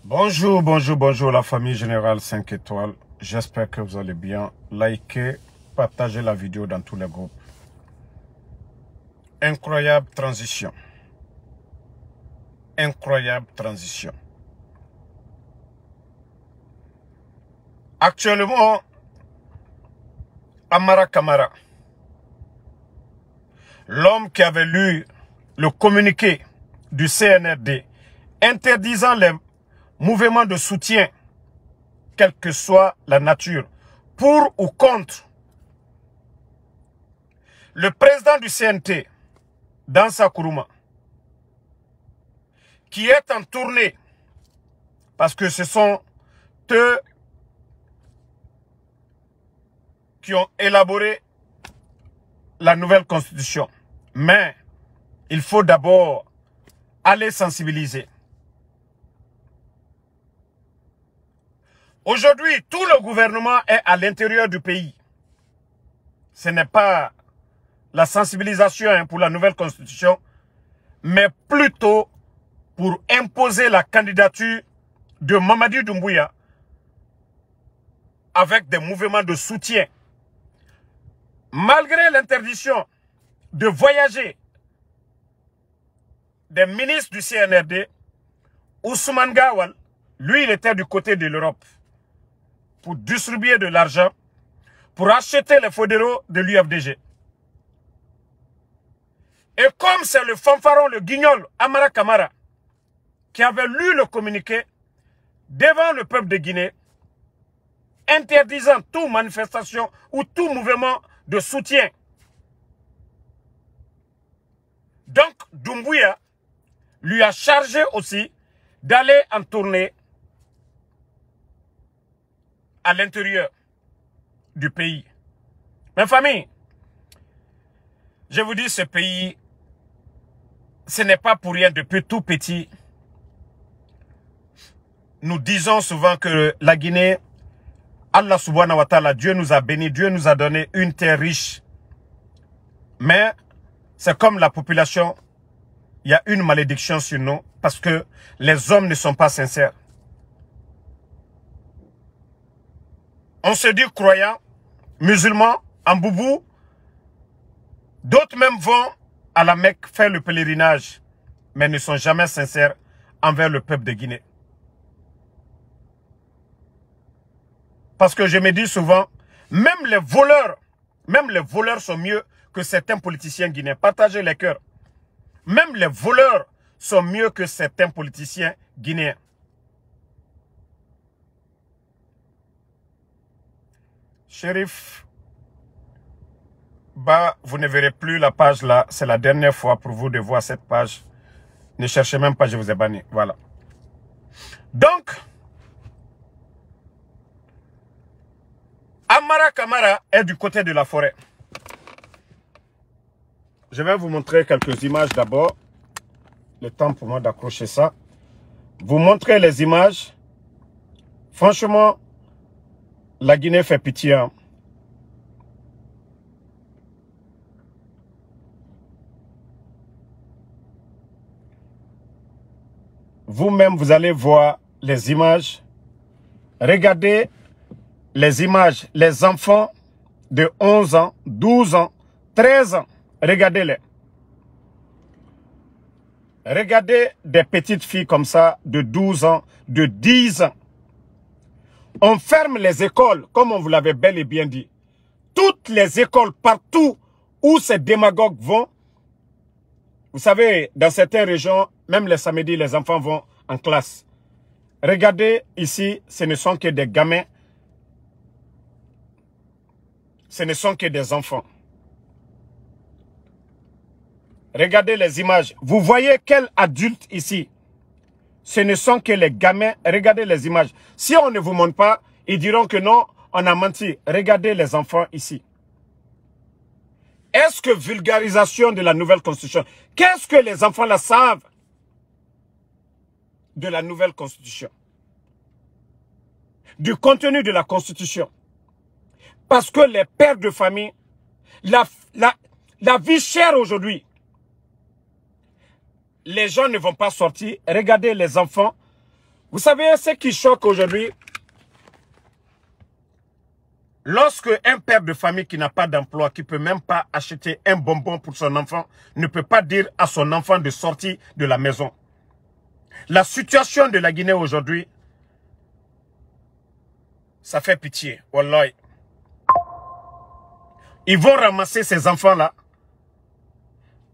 Bonjour, bonjour, bonjour la famille Générale 5 étoiles. J'espère que vous allez bien. Likez, partagez la vidéo dans tous les groupes. Incroyable transition. Incroyable transition. Actuellement, Amara Kamara, l'homme qui avait lu le communiqué du CNRD interdisant les mouvements de soutien, quelle que soit la nature, pour ou contre, le président du CNT, Dansa Kourouma, qui est en tournée, parce que ce sont eux qui ont élaboré la nouvelle constitution. Mais il faut d'abord aller sensibiliser. Aujourd'hui, tout le gouvernement est à l'intérieur du pays. Ce n'est pas la sensibilisation pour la nouvelle constitution, mais plutôt pour imposer la candidature de Mamadi Doumbouya avec des mouvements de soutien. Malgré l'interdiction de voyager des ministres du CNRD, Ousmane Gawal, lui, il était du côté de l'Europe pour distribuer de l'argent, pour acheter les fédéraux de l'UFDG. Et comme c'est le fanfaron, le guignol, Amara Kamara, qui avait lu le communiqué devant le peuple de Guinée, interdisant toute manifestation ou tout mouvement de soutien. Donc, Doumbouya lui a chargé aussi d'aller en tournée à l'intérieur du pays. Mes familles, je vous dis, ce pays, ce n'est pas pour rien. Depuis tout petit, nous disons souvent que la Guinée, Allah subhanahu wa ta'ala, Dieu nous a bénis, Dieu nous a donné une terre riche. Mais c'est comme la population, il y a une malédiction sur nous parce que les hommes ne sont pas sincères. On se dit croyants, musulmans, en boubou. D'autres même vont à la Mecque faire le pèlerinage, mais ne sont jamais sincères envers le peuple de Guinée. Parce que je me dis souvent, même les voleurs sont mieux que certains politiciens guinéens. Partagez les cœurs. Même les voleurs sont mieux que certains politiciens guinéens. Chérif, bah, vous ne verrez plus la page là. C'est la dernière fois pour vous de voir cette page. Ne cherchez même pas, je vous ai banni. Voilà. Donc, Amara Kamara est du côté de la forêt. Je vais vous montrer quelques images d'abord. Le temps pour moi d'accrocher ça. Vous montrer les images. Franchement, la Guinée fait pitié. Hein. Vous-même, vous allez voir les images. Regardez les images. Les enfants de 11 ans, 12 ans, 13 ans. Regardez-les. Regardez des petites filles comme ça, de 12 ans, de 10 ans. On ferme les écoles, comme on vous l'avait bel et bien dit. Toutes les écoles, partout où ces démagogues vont. Vous savez, dans certaines régions, même les samedis, les enfants vont en classe. Regardez ici, ce ne sont que des gamins. Ce ne sont que des enfants. Regardez les images. Vous voyez quel adulte ici? Ce ne sont que les gamins. Regardez les images. Si on ne vous montre pas, ils diront que non, on a menti. Regardez les enfants ici. Est-ce que vulgarisation de la nouvelle constitution? Qu'est-ce que les enfants là savent de la nouvelle constitution? Du contenu de la constitution? Parce que les pères de famille, la vie chère aujourd'hui. Les gens ne vont pas sortir. Regardez les enfants. Vous savez ce qui choque aujourd'hui? Lorsque un père de famille qui n'a pas d'emploi, qui ne peut même pas acheter un bonbon pour son enfant, ne peut pas dire à son enfant de sortir de la maison. La situation de la Guinée aujourd'hui, ça fait pitié. Wallahi. Ils vont ramasser ces enfants-là.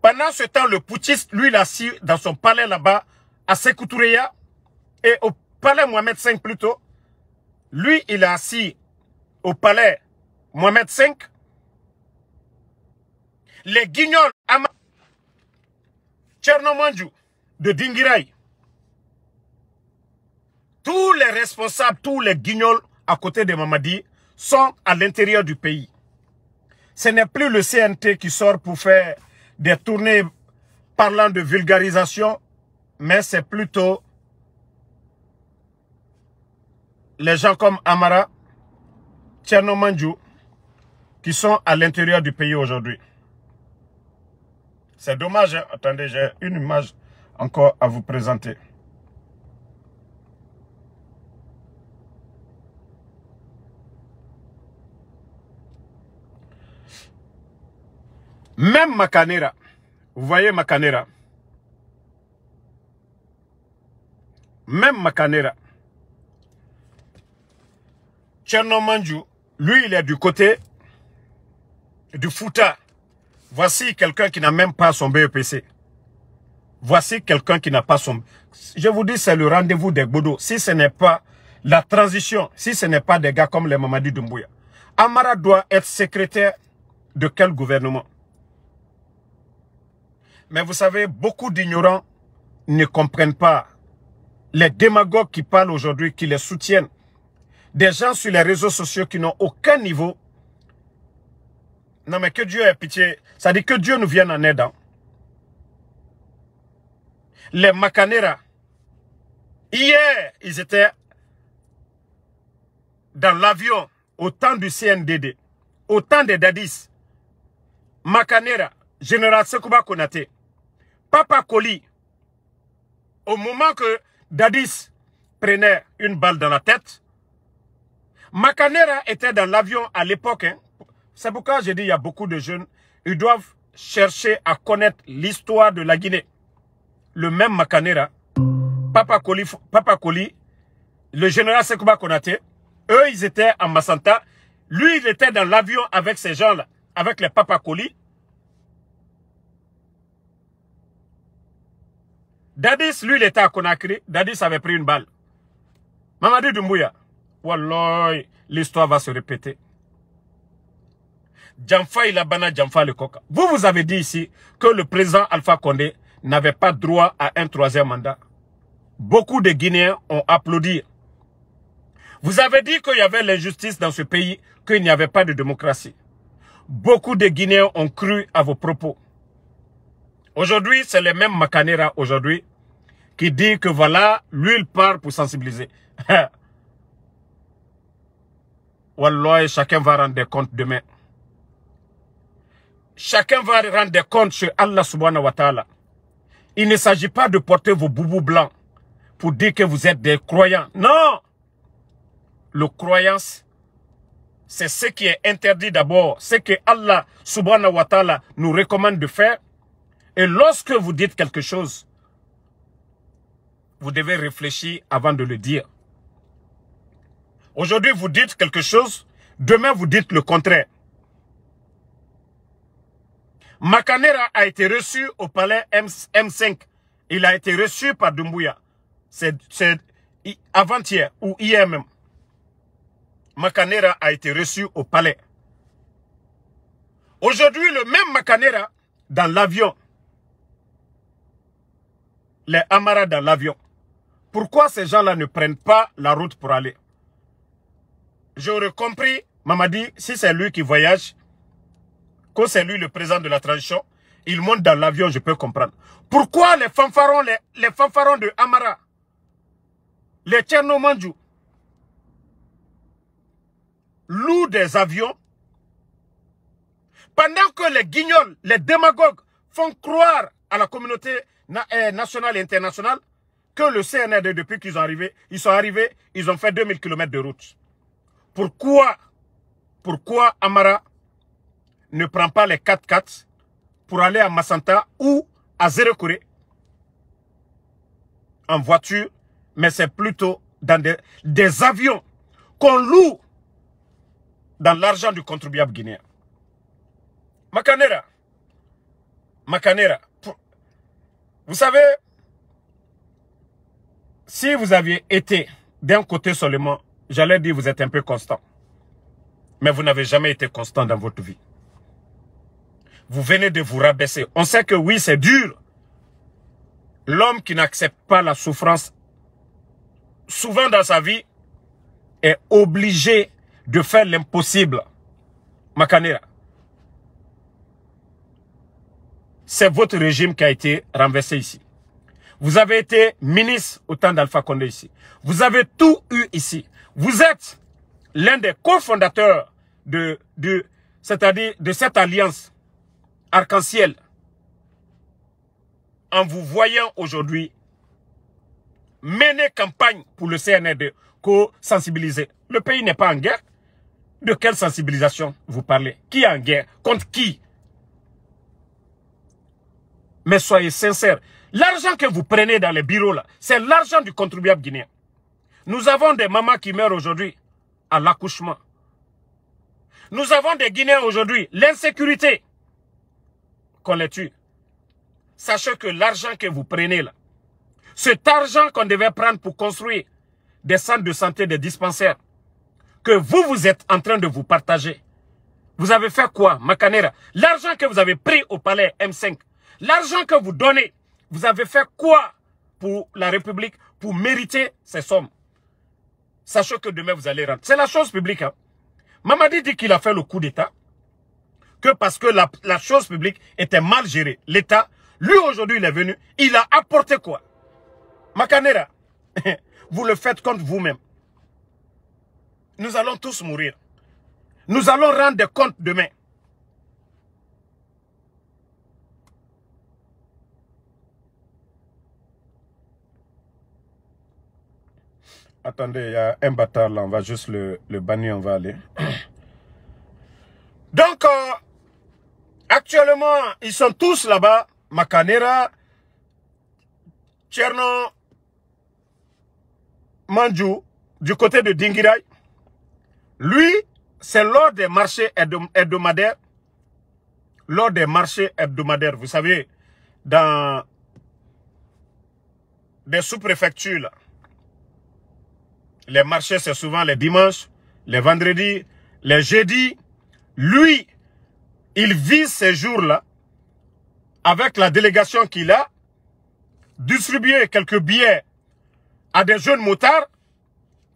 Pendant ce temps, le putschiste, lui, il est assis dans son palais là-bas, à Sékou Touréya, et au palais Mohamed V plutôt. Lui, il est assis au palais Mohamed V. Les guignols, Tchernomandjou, de Dinguiraï, tous les responsables, tous les guignols à côté de Mamadi sont à l'intérieur du pays. Ce n'est plus le CNT qui sort pour faire des tournées parlant de vulgarisation, mais c'est plutôt les gens comme Amara, Tchernomandjou, qui sont à l'intérieur du pays aujourd'hui. C'est dommage, hein? Attendez, j'ai une image encore à vous présenter. Même Makanera, vous voyez Makanera, même Makanera, Tchernomandjou, lui il est du côté du Fouta. Voici quelqu'un qui n'a même pas son BEPC. Voici quelqu'un qui n'a pas son... Je vous dis, c'est le rendez-vous des Gbodo. Si ce n'est pas la transition, si ce n'est pas des gars comme les Mamadi Doumbouya. Amara doit être secrétaire de quel gouvernement? Mais vous savez, beaucoup d'ignorants ne comprennent pas les démagogues qui parlent aujourd'hui, qui les soutiennent. Des gens sur les réseaux sociaux qui n'ont aucun niveau. Non mais que Dieu ait pitié. Ça dit que Dieu nous vienne en aide. Hein. Les Makanera, hier, ils étaient dans l'avion au temps du CNDD, au temps des Dadis. Makanera, général Sekouba Konaté, Papa Koli, au moment que Dadis prenait une balle dans la tête, Makanera était dans l'avion à l'époque. Hein. C'est pourquoi j'ai dit il y a beaucoup de jeunes, ils doivent chercher à connaître l'histoire de la Guinée. Le même Makanera, Papa Koli, le général Sekouba Konaté, eux ils étaient en Massanta, lui il était dans l'avion avec ces gens-là, avec les Papa Koli. Dadis, lui il était à Conakry, Dadis avait pris une balle. Mamadi Doumbouya, wallahi, l'histoire va se répéter. Djamfa Ilabana, Djamfa le Koka. Vous avez dit ici que le président Alpha Condé n'avait pas droit à un troisième mandat. Beaucoup de Guinéens ont applaudi. Vous avez dit qu'il y avait l'injustice dans ce pays, qu'il n'y avait pas de démocratie. Beaucoup de Guinéens ont cru à vos propos. Aujourd'hui, c'est le même Makanera aujourd'hui qui dit que voilà, lui il part pour sensibiliser. Wallah, chacun va rendre compte demain. Chacun va rendre compte chez Allah subhanahu wa ta'ala. Il ne s'agit pas de porter vos boubous blancs pour dire que vous êtes des croyants. Non! Le croyance, c'est ce qui est interdit d'abord. Ce que Allah subhanahu wa ta'ala nous recommande de faire. Et lorsque vous dites quelque chose, vous devez réfléchir avant de le dire. Aujourd'hui, vous dites quelque chose, demain vous dites le contraire. Makanera a été reçu au palais M5. Il a été reçu par Doumbouya. C'est avant-hier ou hier même. Makanera a été reçu au palais. Aujourd'hui, le même Makanera dans l'avion. Les Amara dans l'avion. Pourquoi ces gens-là ne prennent pas la route pour aller? J'aurais compris, Mamadi, si c'est lui qui voyage, que c'est lui le président de la transition, il monte dans l'avion, je peux comprendre. Pourquoi les fanfarons, les fanfarons de Amara, les Tchernomandjou, louent des avions, pendant que les guignols, les démagogues font croire à la communauté nationale et internationale que le CNRD, depuis qu'ils sont arrivés, ils ont fait 2000 km de route. Pourquoi Amara ne prend pas les 4x4 pour aller à Massanta ou à Zérekore en voiture, mais c'est plutôt dans des avions qu'on loue dans l'argent du contribuable guinéen. Makanera, vous savez, si vous aviez été d'un côté seulement, j'allais dire vous êtes un peu constant. Mais vous n'avez jamais été constant dans votre vie. Vous venez de vous rabaisser. On sait que oui, c'est dur. L'homme qui n'accepte pas la souffrance, souvent dans sa vie, est obligé de faire l'impossible. Makanera. C'est votre régime qui a été renversé ici. Vous avez été ministre au temps d'Alpha Condé ici. Vous avez tout eu ici. Vous êtes l'un des cofondateurs c'est-à-dire de cette alliance arc-en-ciel. En vous voyant aujourd'hui mener campagne pour le CNRD, sensibiliser. Le pays n'est pas en guerre. De quelle sensibilisation vous parlez? Qui est en guerre? Contre qui? Mais soyez sincères. L'argent que vous prenez dans les bureaux là, c'est l'argent du contribuable guinéen. Nous avons des mamans qui meurent aujourd'hui à l'accouchement. Nous avons des Guinéens aujourd'hui, l'insécurité, qu'on les tue. Sachez que l'argent que vous prenez là, cet argent qu'on devait prendre pour construire des centres de santé, des dispensaires, que vous êtes en train de vous partager. Vous avez fait quoi, Makanera? L'argent que vous avez pris au palais M5, l'argent que vous donnez, vous avez fait quoi pour la République, pour mériter ces sommes? Sachez que demain vous allez rentrer. C'est la chose publique. Hein. Mamadi dit qu'il a fait le coup d'État, que parce que la chose publique était mal gérée. L'État, lui aujourd'hui il est venu, il a apporté quoi? Makanera, vous le faites contre vous-même. Nous allons tous mourir. Nous allons rendre des comptes demain. Attendez, il y a un bâtard là, on va juste le bannir, on va aller. Donc, actuellement, ils sont tous là-bas. Makanera, Tcherno, Manjou, du côté de Dingirai. Lui, c'est lors des marchés hebdomadaires. Lors des marchés hebdomadaires, vous savez, dans des sous-préfectures là. Les marchés, c'est souvent les dimanches, les vendredis, les jeudis. Lui, il vise ces jours-là avec la délégation qu'il a, distribuer quelques billets à des jeunes motards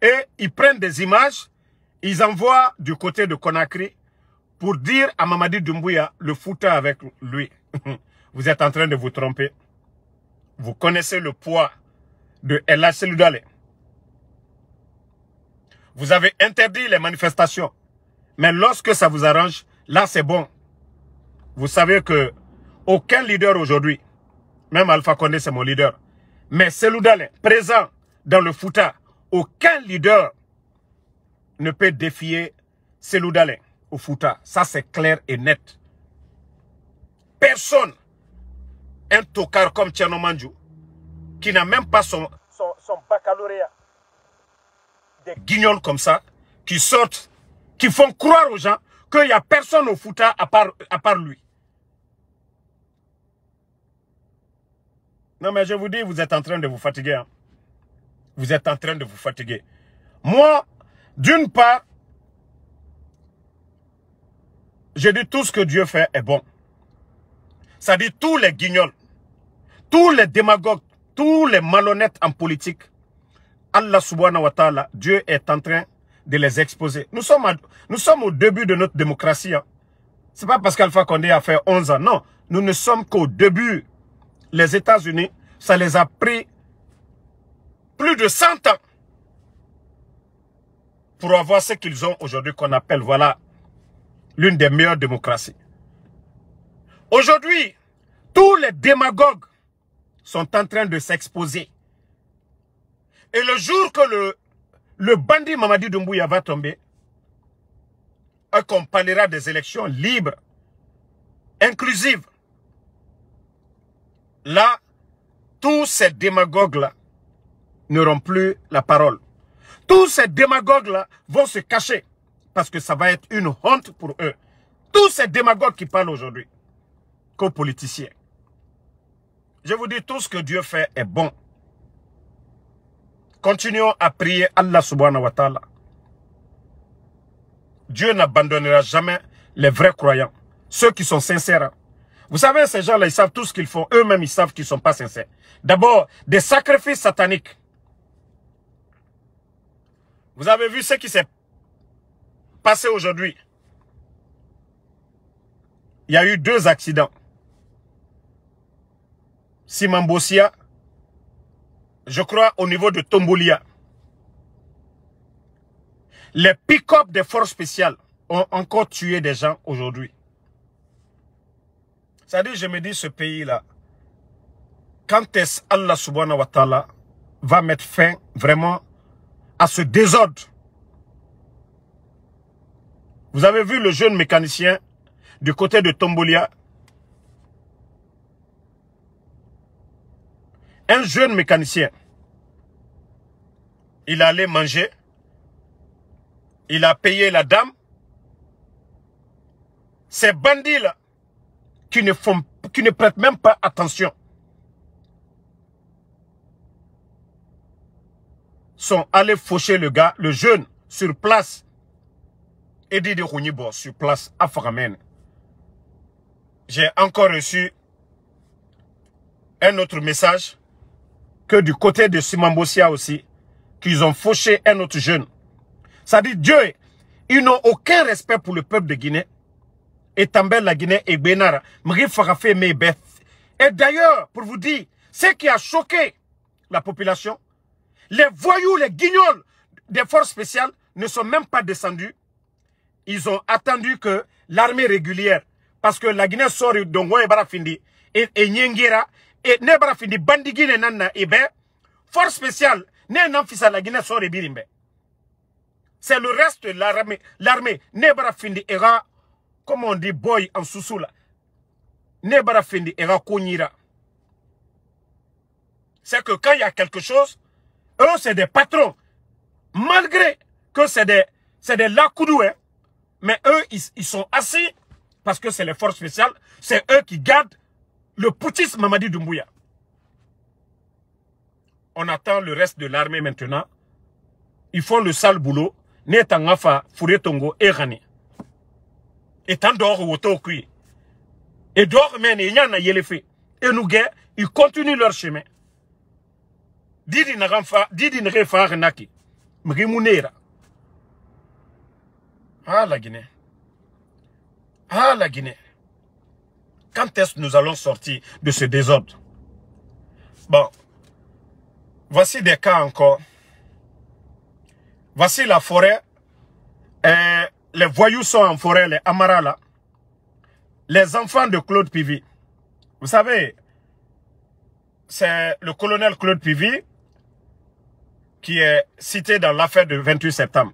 et ils prennent des images, ils envoient du côté de Conakry pour dire à Mamadi Doumbouya, le Fouta avec lui. Vous êtes en train de vous tromper. Vous connaissez le poids de El Hadj Cellou Dalein. Vous avez interdit les manifestations. Mais lorsque ça vous arrange, là c'est bon. Vous savez que aucun leader aujourd'hui, même Alpha Condé c'est mon leader, mais Cellou Dalein, présent dans le Fouta, aucun leader ne peut défier Cellou Dalein au Fouta. Ça c'est clair et net. Personne, un tocard comme Tcherno Manjou, qui n'a même pas son baccalauréat, des guignols comme ça, qui sortent, qui font croire aux gens qu'il n'y a personne au Fouta à part lui. Non mais je vous dis, vous êtes en train de vous fatiguer. Hein. Vous êtes en train de vous fatiguer. Moi, d'une part, je dis tout ce que Dieu fait est bon. Ça dit tous les guignols, tous les démagogues, tous les malhonnêtes en politique, Allah subhanahu wa ta'ala, Dieu est en train de les exposer. Nous sommes au début de notre démocratie. Hein. Ce n'est pas parce qu'Alpha Condé a fait 11 ans. Non, nous ne sommes qu'au début. Les États-Unis, ça les a pris plus de 100 ans pour avoir ce qu'ils ont aujourd'hui qu'on appelle, voilà, l'une des meilleures démocraties. Aujourd'hui, tous les démagogues sont en train de s'exposer. Et le jour que le bandit Mamadi Doumbouya va tomber, et qu'on parlera des élections libres, inclusives, là, tous ces démagogues-là n'auront plus la parole. Tous ces démagogues-là vont se cacher parce que ça va être une honte pour eux. Tous ces démagogues qui parlent aujourd'hui qu'aux politiciens. Je vous dis, tout ce que Dieu fait est bon. Continuons à prier Allah subhanahu wa ta'ala. Dieu n'abandonnera jamais les vrais croyants, ceux qui sont sincères. Vous savez, ces gens-là, ils savent tout ce qu'ils font. Eux-mêmes, ils savent qu'ils ne sont pas sincères. D'abord, des sacrifices sataniques. Vous avez vu ce qui s'est passé aujourd'hui. Il y a eu 2 accidents. Simambossia, je crois au niveau de Tombolia. Les pick-up des forces spéciales ont encore tué des gens aujourd'hui. C'est-à-dire, je me dis, ce pays-là, quand est-ce Allah subhanahu wa ta'ala va mettre fin vraiment à ce désordre? Vous avez vu le jeune mécanicien du côté de Tombolia? Un jeune mécanicien, il allait manger, il a payé la dame. Ces bandits-là, qui ne prêtent même pas attention, sont allés faucher le gars, le jeune, sur place. Et dit de Rounibo, sur place, à Faramen. J'ai encore reçu un autre message que du côté de Simambossia aussi, qu'ils ont fauché un autre jeune. Ça dit, Dieu, ils n'ont aucun respect pour le peuple de Guinée. Et Tambel, la Guinée, et Benara, et d'ailleurs, pour vous dire, ce qui a choqué la population, les voyous, les guignols des forces spéciales ne sont même pas descendus. Ils ont attendu que l'armée régulière, parce que la Guinée sort d'Ongo et Barafindi, et Nyengira, et ne Barafindi, Bandigine Nana, et ben, force spéciale, ne Namfisa la Guinée sort et Birimbe. C'est le reste de l'armée. L'armée, ne Barafindi, era, comme on dit, boy en Sousoula. Ne Barafindi, era Konyira. C'est que quand il y a quelque chose, eux, c'est des patrons. Malgré que c'est des lakoudoués, mais eux, ils sont assis parce que c'est les forces spéciales. C'est eux qui gardent le poutisme Mamadi Doumbouya. On attend le reste de l'armée maintenant. Ils font le sale boulot. Netangafa, Fouretongo et Rani. Et tant d'or au Tokui. Et d'or, mais il y en a yélefe. Et nous, ils continuent leur chemin. Didi n'refa renaki. Mrimunera. Ah, la Guinée. Ah, la Guinée. Quand est-ce que nous allons sortir de ce désordre? Bon. Voici des cas encore. Voici la forêt. Les voyous sont en forêt, les Amara là. Les enfants de Claude Pivy. Vous savez, c'est le colonel Claude Pivy qui est cité dans l'affaire du 28 septembre.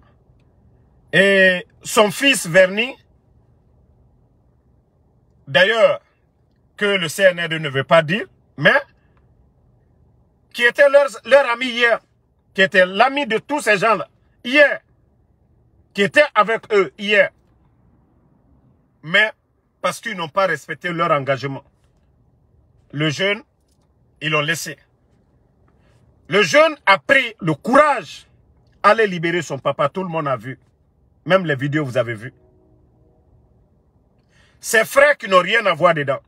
Et son fils Verny, d'ailleurs, que le CNRD ne veut pas dire, mais qui était leur ami hier, qui était l'ami de tous ces gens-là, hier, qui était avec eux hier, mais parce qu'ils n'ont pas respecté leur engagement. Le jeune, ils l'ont laissé. Le jeune a pris le courage d'aller libérer son papa. Tout le monde a vu. Même les vidéos, vous avez vu. Ses frères qui n'ont rien à voir dedans.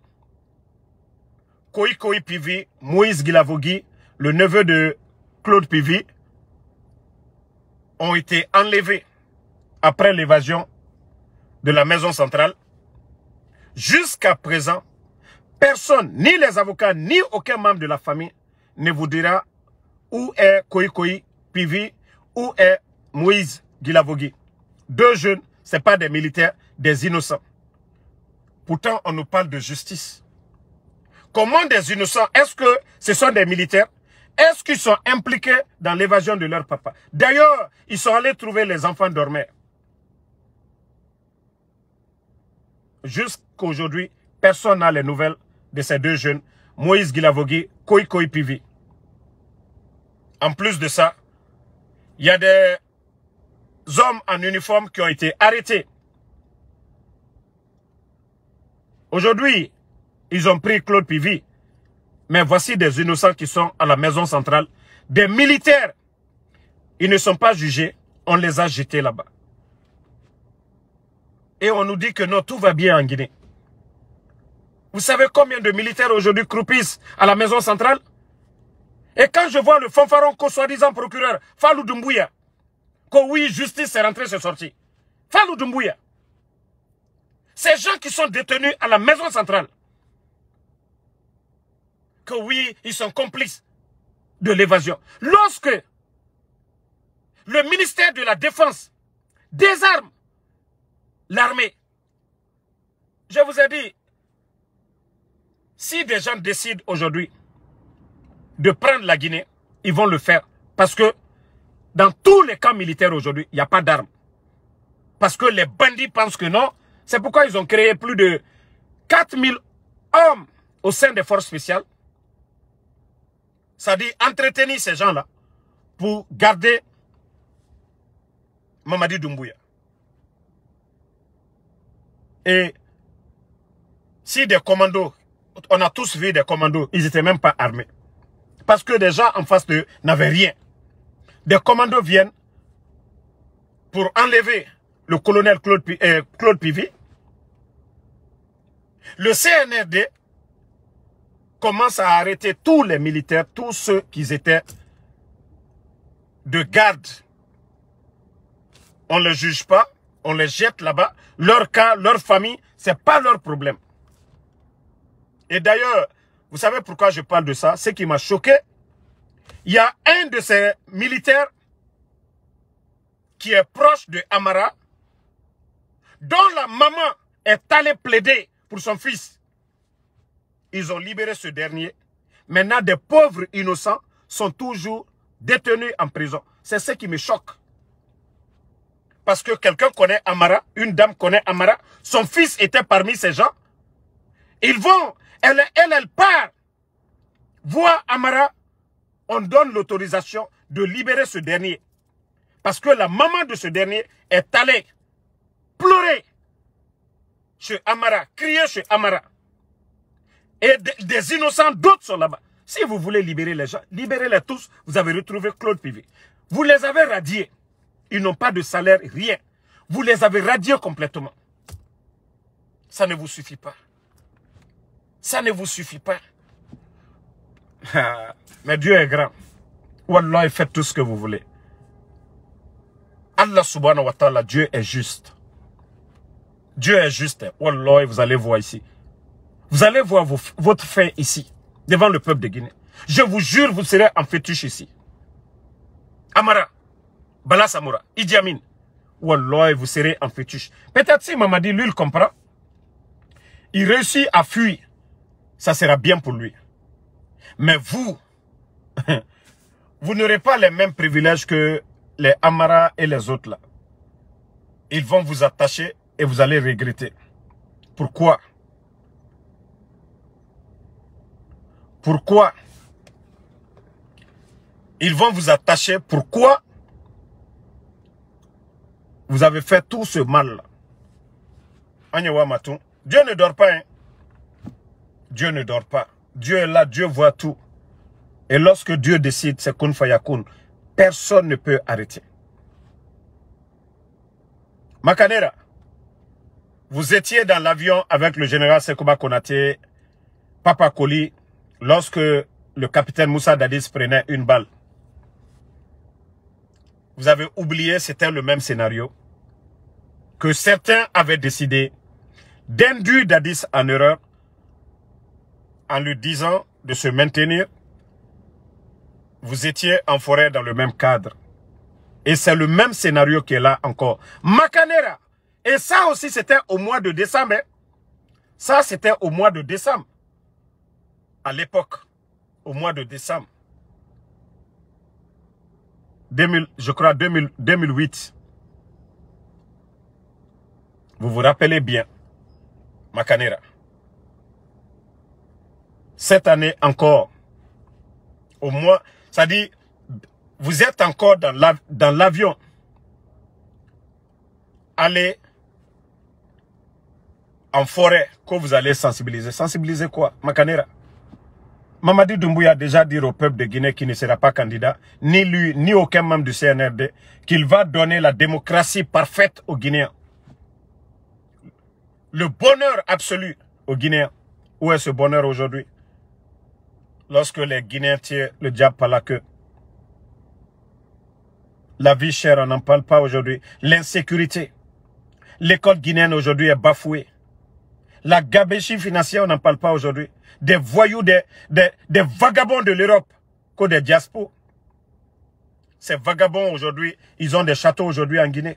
Koï Pivy, Moïse Guilavogui, le neveu de Claude Pivy, ont été enlevés après l'évasion de la maison centrale. Jusqu'à présent, personne, ni les avocats, ni aucun membre de la famille, ne vous dira où est Koï Pivy, où est Moïse Guilavogui. 2 jeunes, ce n'est pas des militaires, des innocents. Pourtant, on nous parle de justice. Comment des innocents? Est-ce que ce sont des militaires? Est-ce qu'ils sont impliqués dans l'évasion de leur papa? D'ailleurs, ils sont allés trouver les enfants dormeurs. Jusqu'aujourd'hui, personne n'a les nouvelles de ces deux jeunes, Moïse Guilavogui, Koikoi Pivi. En plus de ça, il y a des hommes en uniforme qui ont été arrêtés. Aujourd'hui, ils ont pris Claude Pivi. Mais voici des innocents qui sont à la maison centrale. Des militaires. Ils ne sont pas jugés. On les a jetés là-bas. Et on nous dit que non, tout va bien en Guinée. Vous savez combien de militaires aujourd'hui croupissent à la maison centrale? Et quand je vois le fanfaron soi-disant procureur, Fallou Doumbouya, que oui, justice est rentrée, c'est sorti. Fallou Doumbouya. Ces gens qui sont détenus à la maison centrale, que oui, ils sont complices de l'évasion. Lorsque le ministère de la Défense désarme l'armée, je vous ai dit, si des gens décident aujourd'hui de prendre la Guinée, ils vont le faire. Parce que dans tous les camps militaires aujourd'hui, il n'y a pas d'armes. Parce que les bandits pensent que non. C'est pourquoi ils ont créé plus de 4000 hommes au sein des forces spéciales. Ça dit entretenir ces gens-là pour garder Mamadi Doumbouya. Et si des commandos, on a tous vu des commandos, ils n'étaient même pas armés. Parce que des gens en face d'eux n'avaient rien. Des commandos viennent pour enlever le colonel Claude Pivi. Le CNRD commence à arrêter tous les militaires, tous ceux qui étaient de garde. On ne les juge pas, on les jette là-bas. Leur cas, leur famille, ce n'est pas leur problème. Et d'ailleurs, vous savez pourquoi je parle de ça? Ce qui m'a choqué, il y a un de ces militaires qui est proche de Amara, dont la maman est allée plaider pour son fils. Ils ont libéré ce dernier. Maintenant, des pauvres innocents sont toujours détenus en prison. C'est ce qui me choque. Parce que quelqu'un connaît Amara, une dame connaît Amara, son fils était parmi ces gens. Ils vont, elle part, voit Amara, on donne l'autorisation de libérer ce dernier. Parce que la maman de ce dernier est allée pleurer chez Amara, crier chez Amara. Et des innocents, d'autres sont là-bas. Si vous voulez libérer les gens, libérez-les tous. Vous avez retrouvé Claude Pivi. Vous les avez radiés. Ils n'ont pas de salaire, rien. Vous les avez radiés complètement. Ça ne vous suffit pas. Ça ne vous suffit pas. Mais Dieu est grand. Wallah, faites tout ce que vous voulez. Allah subhanahu wa ta'ala, Dieu est juste. Dieu est juste. Wallah, vous allez voir ici. Vous allez voir votre fait ici, devant le peuple de Guinée. Je vous jure, vous serez en fétiche ici. Amara, Bala Samoura, Idi Amin. Wallah, vous serez en fétiche. Peut-être si Mamadi, lui, il comprend. Il réussit à fuir. Ça sera bien pour lui. Mais vous, vous n'aurez pas les mêmes privilèges que les Amara et les autres là. Ils vont vous attacher et vous allez regretter. Pourquoi? Pourquoi? Ils vont vous attacher. Pourquoi? Vous avez fait tout ce mal. Dieu ne dort pas. Hein? Dieu ne dort pas. Dieu est là, Dieu voit tout. Et lorsque Dieu décide, c'est kun fayakun. Personne ne peut arrêter. Makanera, vous étiez dans l'avion avec le général Sekouba Konaté, Papa Koli, lorsque le capitaine Moussa Dadis prenait une balle. Vous avez oublié, c'était le même scénario, que certains avaient décidé d'induire Dadis en erreur en lui disant de se maintenir. Vous étiez en forêt dans le même cadre. Et c'est le même scénario qui est là encore. Makanera. Et ça aussi, c'était au mois de décembre. Hein? Ça, c'était au mois de décembre. À l'époque, au mois de décembre. je crois 2008. Vous vous rappelez bien, Makanera. Cette année encore, au moins, ça dit, vous êtes encore dans l'avion. Allez en forêt que vous allez sensibiliser. Sensibiliser quoi, Makanera? Mamadi Doumbouya a déjà dit au peuple de Guinée qu'il ne sera pas candidat, ni lui, ni aucun membre du CNRD, qu'il va donner la démocratie parfaite aux Guinéens. Le bonheur absolu aux Guinéens. Où est ce bonheur aujourd'hui? Lorsque les Guinéens tirent le diable par la queue. La vie chère, on n'en parle pas aujourd'hui. L'insécurité. L'école guinéenne aujourd'hui est bafouée. La gabéchie financière, on n'en parle pas aujourd'hui. Des voyous, des vagabonds de l'Europe, que des diaspos. Ces vagabonds aujourd'hui, ils ont des châteaux aujourd'hui en Guinée.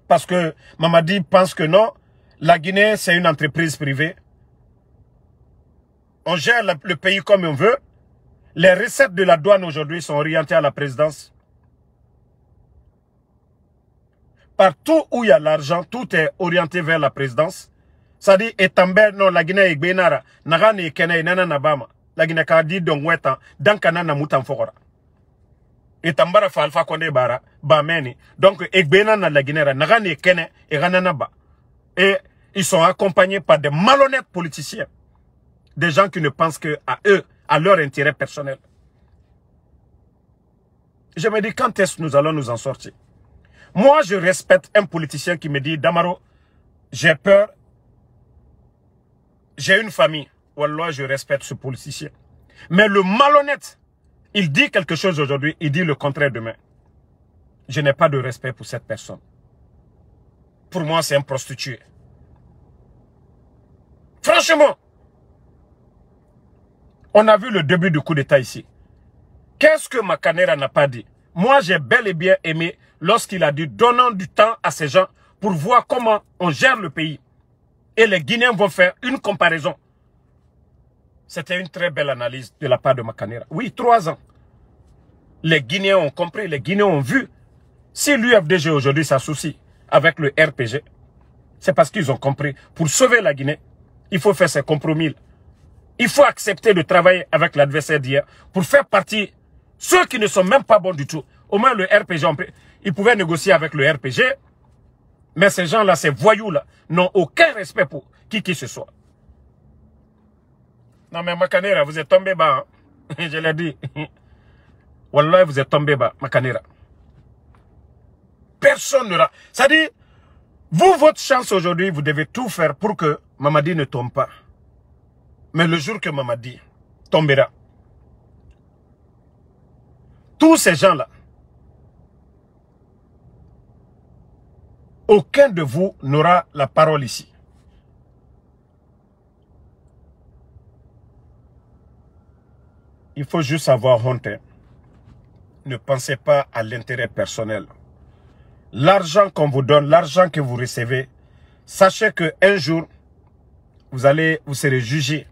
Parce que Mamadi pense que non, la Guinée c'est une entreprise privée. On gère le pays comme on veut. Les recettes de la douane aujourd'hui sont orientées à la présidence. Partout où il y a l'argent, tout est orienté vers la présidence. Ça dit, Etambe, non, la Guinée est Benara, Nagani Kene, Nana Nabama, la Guinée Kadi, Dongwetan, Dankana Namutan Fora. Etambara Falfa Konde Bara, Bameni. Donc, Ekbenana la Guinée, Nagani Kene, et Rananaba. Et ils sont accompagnés par des malhonnêtes politiciens. Des gens qui ne pensent que à eux, à leur intérêt personnel. Je me dis, quand est-ce que nous allons nous en sortir? Moi, je respecte un politicien qui me dit, Damaro, j'ai peur, j'ai une famille. Wallah, je respecte ce politicien. Mais le malhonnête, il dit quelque chose aujourd'hui, il dit le contraire demain. Je n'ai pas de respect pour cette personne. Pour moi, c'est un prostitué. Franchement, on a vu le début du coup d'État ici. Qu'est-ce que Makanera n'a pas dit? Moi, j'ai bel et bien aimé lorsqu'il a dit donnons du temps à ces gens pour voir comment on gère le pays. Et les Guinéens vont faire une comparaison. C'était une très belle analyse de la part de Makanera. Oui, 3 ans. Les Guinéens ont compris, les Guinéens ont vu. Si l'UFDG aujourd'hui s'associe avec le RPG, c'est parce qu'ils ont compris. Pour sauver la Guinée, il faut faire ces compromis. Il faut accepter de travailler avec l'adversaire d'hier pour faire partie, ceux qui ne sont même pas bons du tout. Au moins le RPG, ils pouvaient négocier avec le RPG, mais ces gens-là, ces voyous-là, n'ont aucun respect pour qui que ce soit. Non mais Makanera, vous êtes tombé bas. Hein? Je l'ai dit. Wallah, vous êtes tombé bas, Makanera. Personne n'aura. Ça dit, vous, votre chance aujourd'hui, vous devez tout faire pour que Mamadi ne tombe pas. Mais le jour que Mamadi tombera, tous ces gens-là, aucun de vous n'aura la parole ici. Il faut juste avoir honte. Hein. Ne pensez pas à l'intérêt personnel. L'argent qu'on vous donne, l'argent que vous recevez, sachez qu'un jour, vous serez jugé.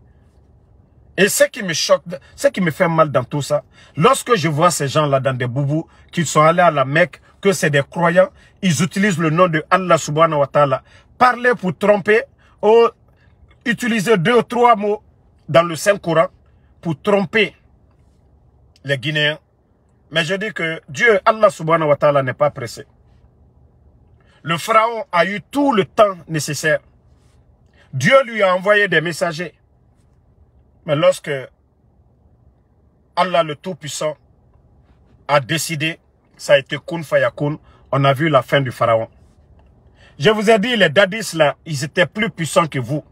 Et ce qui me choque, ce qui me fait mal dans tout ça, lorsque je vois ces gens-là dans des boubous, qui sont allés à la Mecque, que c'est des croyants, ils utilisent le nom de Allah subhanahu wa ta'ala, parler pour tromper, ou utiliser 2 ou 3 mots dans le Saint-Coran pour tromper les Guinéens. Mais je dis que Dieu, Allah subhanahu wa ta'ala, n'est pas pressé. Le pharaon a eu tout le temps nécessaire. Dieu lui a envoyé des messagers. Mais lorsque Allah le Tout-Puissant a décidé, ça a été kun fayakun, on a vu la fin du pharaon. Je vous ai dit, les dadis là, ils étaient plus puissants que vous.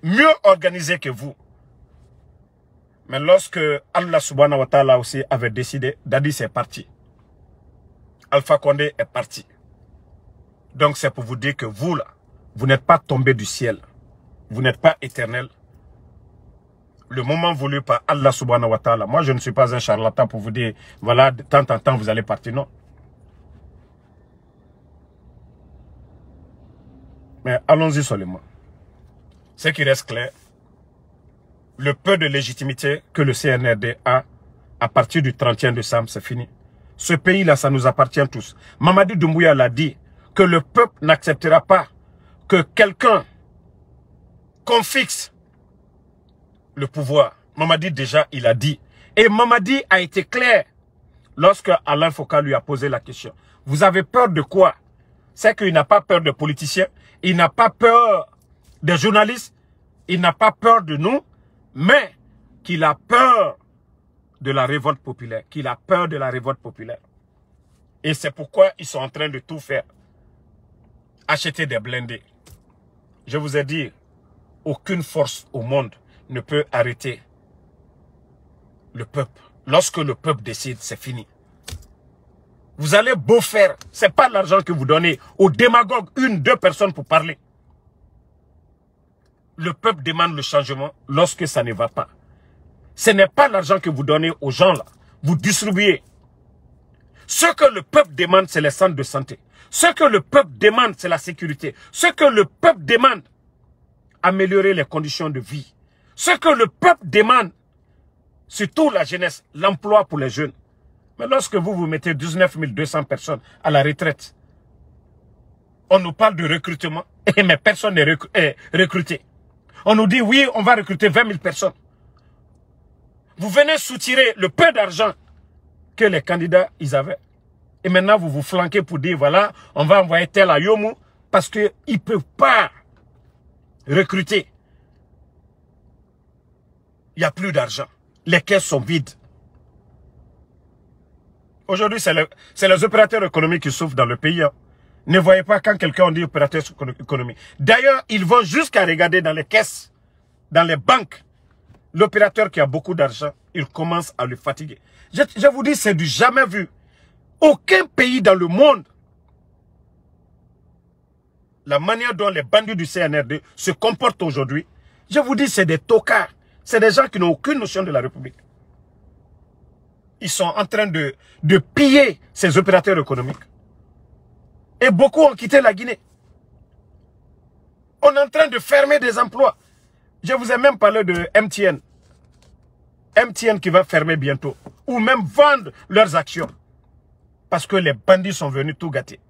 Mieux organisés que vous. Mais lorsque Allah subhanahu wa ta'ala aussi avait décidé, Dadis est parti. Alpha Condé est parti. Donc c'est pour vous dire que vous là, vous n'êtes pas tombé du ciel. Vous n'êtes pas éternel. Le moment voulu par Allah subhanahu wa ta'ala. Moi je ne suis pas un charlatan pour vous dire, voilà, de temps en temps vous allez partir. Non. Mais allons-y seulement. Ce qui reste clair, le peu de légitimité que le CNRD a à partir du 31 décembre, c'est fini. Ce pays-là, ça nous appartient tous. Mamadi Doumbouya l'a dit, que le peuple n'acceptera pas que quelqu'un qu'on fixe le pouvoir. Mamadi déjà, il a dit. Et Mamadi a été clair lorsque Alain Foka lui a posé la question. Vous avez peur de quoi? C'est qu'il n'a pas peur de politiciens, il n'a pas peur des journalistes, il n'a pas peur de nous, mais qu'il a peur de la révolte populaire, qu'il a peur de la révolte populaire. Et c'est pourquoi ils sont en train de tout faire. Acheter des blindés. Je vous ai dit, aucune force au monde ne peut arrêter le peuple. Lorsque le peuple décide, c'est fini. Vous allez beau faire, ce n'est pas l'argent que vous donnez aux démagogues, 1-2 personnes pour parler. Le peuple demande le changement lorsque ça ne va pas. Ce n'est pas l'argent que vous donnez aux gens là. Vous distribuez. Ce que le peuple demande, c'est les centres de santé. Ce que le peuple demande, c'est la sécurité. Ce que le peuple demande, améliorer les conditions de vie. Ce que le peuple demande, surtout la jeunesse, l'emploi pour les jeunes. Mais lorsque vous mettez 19 200 personnes à la retraite, on nous parle de recrutement, mais personne n'est recruté. On nous dit, oui, on va recruter 20 000 personnes. Vous venez soutirer le peu d'argent que les candidats ils avaient. Et maintenant, vous vous flanquez pour dire, voilà, on va envoyer tel à Yomu parce qu'ils ne peuvent pas recruter. Il n'y a plus d'argent. Les caisses sont vides. Aujourd'hui, c'est les opérateurs économiques qui souffrent dans le pays. Hein. Ne voyez pas quand quelqu'un dit opérateur économique. D'ailleurs, ils vont jusqu'à regarder dans les caisses, dans les banques. L'opérateur qui a beaucoup d'argent, il commence à le fatiguer. Je vous dis, c'est du jamais vu. Aucun pays dans le monde, la manière dont les bandits du CNRD se comportent aujourd'hui, je vous dis, c'est des tocards. C'est des gens qui n'ont aucune notion de la République. Ils sont en train de piller ces opérateurs économiques. Et beaucoup ont quitté la Guinée. On est en train de fermer des emplois. Je vous ai même parlé de MTN. MTN qui va fermer bientôt. Ou même vendre leurs actions. Parce que les bandits sont venus tout gâter.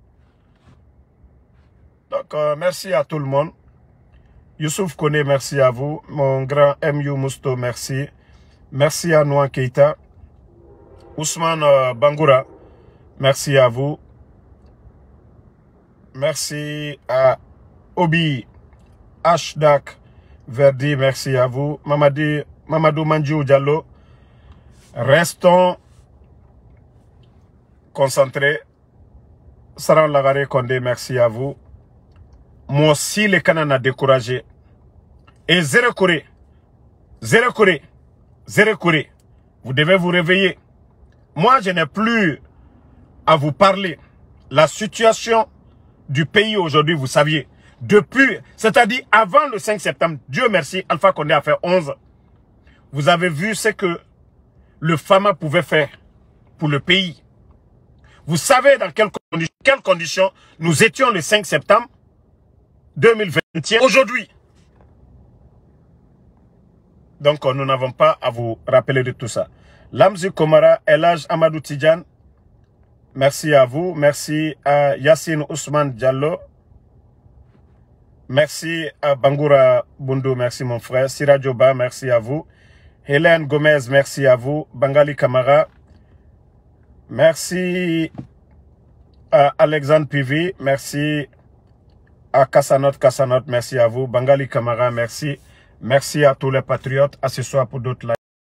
Donc, merci à tout le monde. Youssouf Kone, merci à vous. Mon grand M.U. Mousto, merci. Merci à Noa Keita. Ousmane Bangoura, merci à vous. Merci à Obi Ashdak Verdi, merci à vous. Mamadou Mandjou Diallo, restons concentrés. Saran Lagare Kondé, merci à vous. Moi aussi, les Canadiens a découragé. Et zéro Corée. Zéro Corée. Zéro Corée. Vous devez vous réveiller. Moi, je n'ai plus à vous parler. La situation du pays aujourd'hui, vous saviez. Depuis, c'est-à-dire avant le 5 septembre, Dieu merci, Alpha Condé a fait 11. Vous avez vu ce que le FAMA pouvait faire pour le pays. Vous savez dans quelles conditions nous étions le 5 septembre 2021 aujourd'hui. Donc, nous n'avons pas à vous rappeler de tout ça. Lamzi Komara, Elhaj Amadou Tidjan, merci à vous. Merci à Yassine Ousmane Diallo. Merci à Bangoura Bundu, merci mon frère. Sira Djoba, merci à vous. Hélène Gomez, merci à vous. Bangali Kamara, merci à Alexandre Pivi, merci à Kassanot, merci à vous. Bangali Kamara, merci. Merci à tous les patriotes. À ce soir pour d'autres lives.